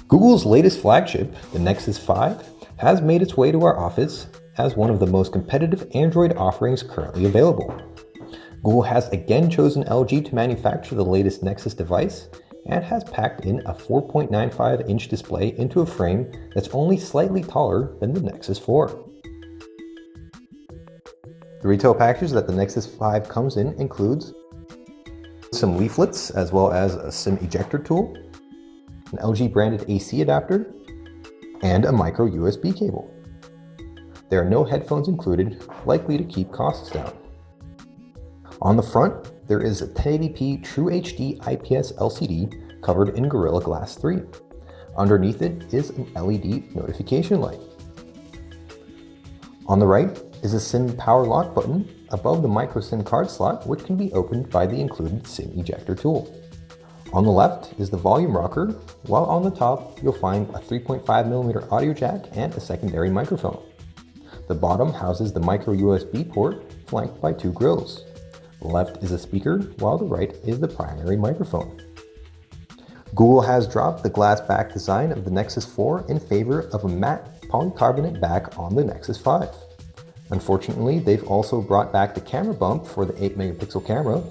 Google's latest flagship, the Nexus 5, has made its way to our office as one of the most competitive Android offerings currently available. Google has again chosen LG to manufacture the latest Nexus device and has packed in a 4.95-inch display into a frame that's only slightly taller than the Nexus 4. The retail package that the Nexus 5 comes in includes some leaflets as well as a SIM ejector tool, an LG branded AC adapter, and a micro USB cable. There are no headphones included, likely to keep costs down. On the front, there is a 1080p True HD IPS LCD covered in Gorilla Glass 3. Underneath it is an LED notification light. On the right is a SIM power lock button above the micro SIM card slot, which can be opened by the included SIM ejector tool. On the left is the volume rocker, while on the top you'll find a 3.5mm audio jack and a secondary microphone. The bottom houses the micro USB port, flanked by two grills. The left is a speaker, while the right is the primary microphone. Google has dropped the glass back design of the Nexus 4 in favor of a matte polycarbonate back on the Nexus 5. Unfortunately, they've also brought back the camera bump for the 8-megapixel camera,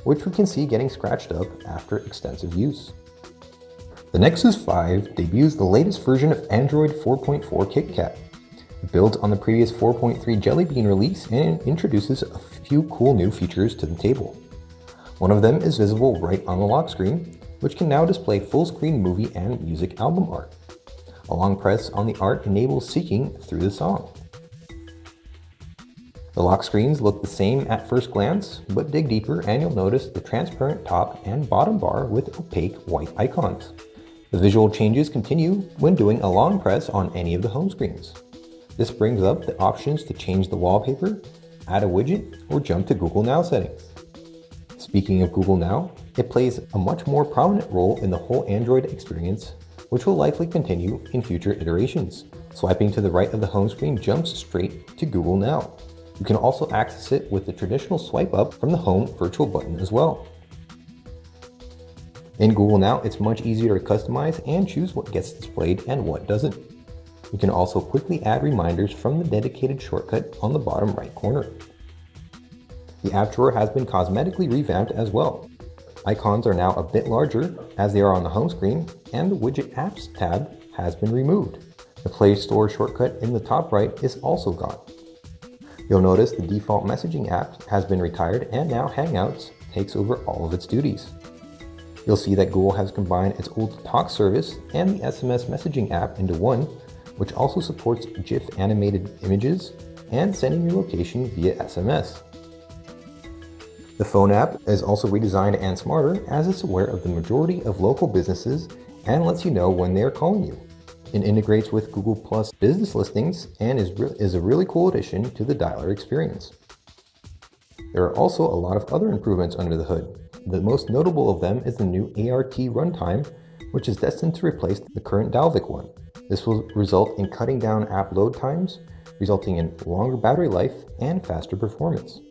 which we can see getting scratched up after extensive use. The Nexus 5 debuts the latest version of Android 4.4 KitKat. It builds on the previous 4.3 Jelly Bean release and introduces a few cool new features to the table. One of them is visible right on the lock screen, which can now display full-screen movie and music album art. A long press on the art enables seeking through the song. The lock screens look the same at first glance, but dig deeper and you'll notice the transparent top and bottom bar with opaque white icons. The visual changes continue when doing a long press on any of the home screens. This brings up the options to change the wallpaper, add a widget, or jump to Google Now settings. Speaking of Google Now, it plays a much more prominent role in the whole Android experience, which will likely continue in future iterations. Swiping to the right of the home screen jumps straight to Google Now. You can also access it with the traditional swipe up from the home virtual button as well. In Google Now, it's much easier to customize and choose what gets displayed and what doesn't. You can also quickly add reminders from the dedicated shortcut on the bottom right corner. The app drawer has been cosmetically revamped as well. Icons are now a bit larger as they are on the home screen, and the Widget Apps tab has been removed. The Play Store shortcut in the top right is also gone. You'll notice the default messaging app has been retired and now Hangouts takes over all of its duties. You'll see that Google has combined its old Talk service and the SMS messaging app into one, which also supports GIF animated images and sending your location via SMS. The phone app is also redesigned and smarter as it's aware of the majority of local businesses and lets you know when they are calling you. It integrates with Google Plus business listings and is a really cool addition to the dialer experience. There are also a lot of other improvements under the hood. The most notable of them is the new ART runtime, which is destined to replace the current Dalvik one. This will result in cutting down app load times, resulting in longer battery life and faster performance.